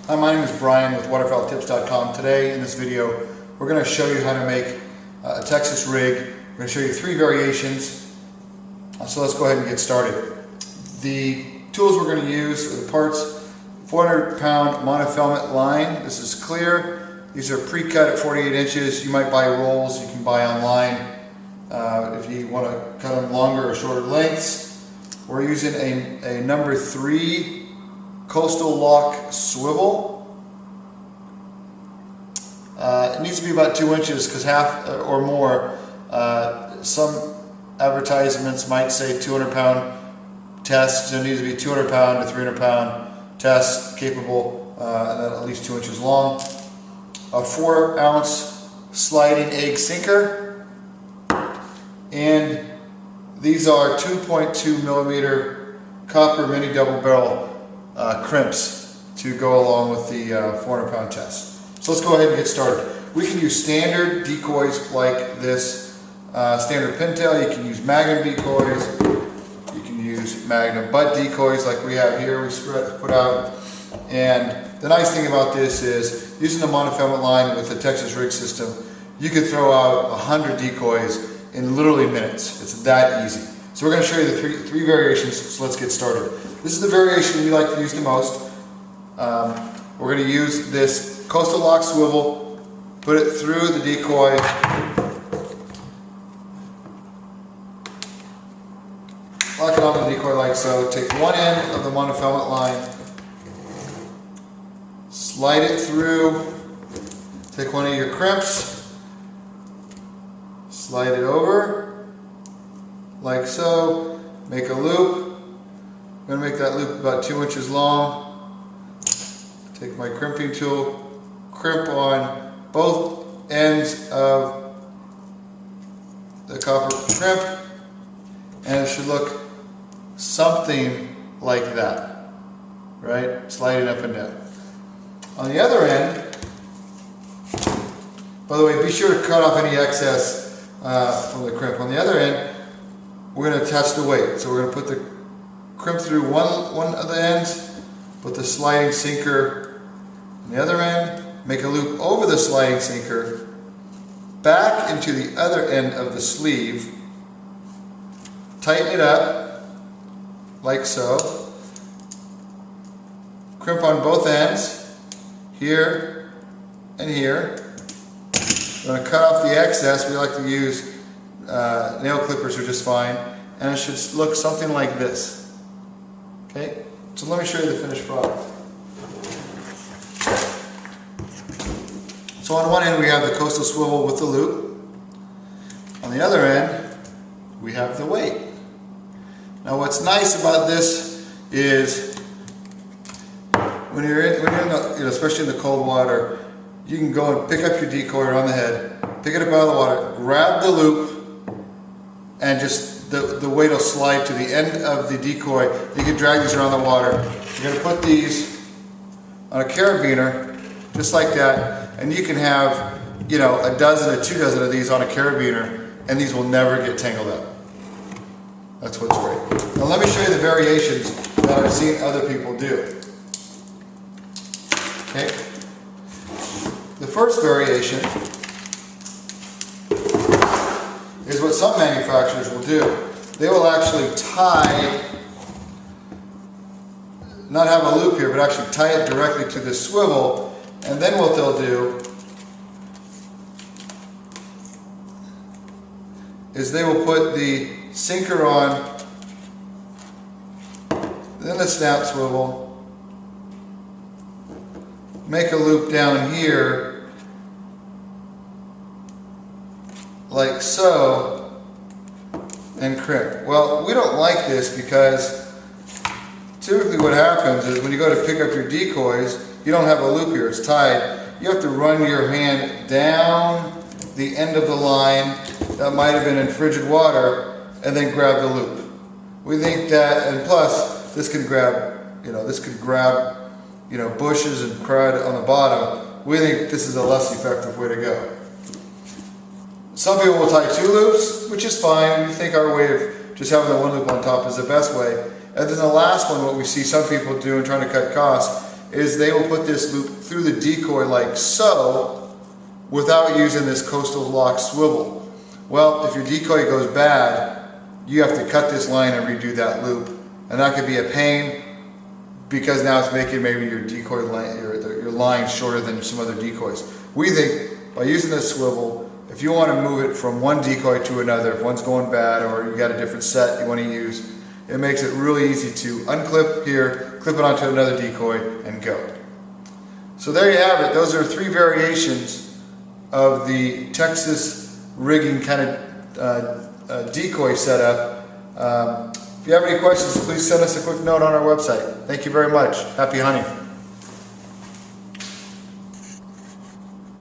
Hi, my name is Brian with waterfowltips.com. Today in this video we're going to show you how to make a Texas rig. We're going to show you 3 variations. So let's go ahead and get started. The tools we're going to use are the parts: 400-pound monofilament line. This is clear. These are pre-cut at 48 inches. You might buy rolls. You can buy online if you want to cut them longer or shorter lengths. We're using a number 3 coastal lock swivel. It needs to be about 2 inches because half or more. Some advertisements might say 200-pound test. So it needs to be 200-pound to 300-pound test capable, and then at least 2 inches long. A 4-ounce sliding egg sinker, and these are 2.2 millimeter copper mini double barrel crimps to go along with the 400-pound test. So let's go ahead and get started. We can use standard decoys like this, standard pintail. You can use magnum decoys. You can use magnum butt decoys like we have here. We put out. And the nice thing about this is, using the monofilament line with the Texas rig system, you can throw out 100 decoys in literally minutes. It's that easy. So we're going to show you the three variations, so let's get started. This is the variation we like to use the most. We're going to use this coastal lock swivel, put it through the decoy, lock it on the decoy like so, take one end of the monofilament line, slide it through, take one of your crimps, slide it over like so, make a loop. I'm going to make that loop about 2 inches long. Take my crimping tool, crimp on both ends of the copper crimp, and it should look something like that, right? Sliding up and down. On the other end, by the way, be sure to cut off any excess from the crimp. On the other end, we're going to test the weight. So we're going to put the crimp through one of the ends, put the sliding sinker on the other end, make a loop over the sliding sinker, back into the other end of the sleeve, tighten it up like so, crimp on both ends, here and here. We're going to cut off the excess. We like to use nail clippers, are just fine, and it should look something like this. Okay, so let me show you the finished product. So on one end we have the coastal swivel with the loop. On the other end we have the weight. Now what's nice about this is when you're in the, especially in the cold water, you can go and pick up your decoy on the head, pick it up out of the water, grab the loop, and just the weight will slide to the end of the decoy. You can drag these around the water. You're going to put these on a carabiner, just like that, and you can have, you know, a dozen or 2 dozen of these on a carabiner, and these will never get tangled up. That's what's great. Now let me show you the variations that I've seen other people do. Okay. The first variation is what some manufacturers will do. They will actually tie, not have a loop here, but actually tie it directly to the swivel, and then what they'll do is they will put the sinker on, then the snap swivel, make a loop down here like so, and crimp. Well, we don't like this because typically what happens is when you go to pick up your decoys, you don't have a loop here, it's tied. You have to run your hand down the end of the line that might have been in frigid water and then grab the loop. We think that, and plus this can grab, bushes and crud on the bottom. We think this is a less effective way to go. Some people will tie 2 loops, which is fine. We think our way of just having the 1 loop on top is the best way. And then the last one, what we see some people do in trying to cut costs, is they will put this loop through the decoy like so, without using this coastal lock swivel. Well, if your decoy goes bad, you have to cut this line and redo that loop, and that could be a pain, because now it's making maybe your decoy line, your line shorter than some other decoys. We think by using this swivel, if you want to move it from one decoy to another, if one's going bad or you got a different set you want to use, it makes it really easy to unclip here, clip it onto another decoy, and go. So there you have it. Those are 3 variations of the Texas rigging kind of decoy setup. If you have any questions, please send us a quick note on our website. Thank you very much. Happy hunting.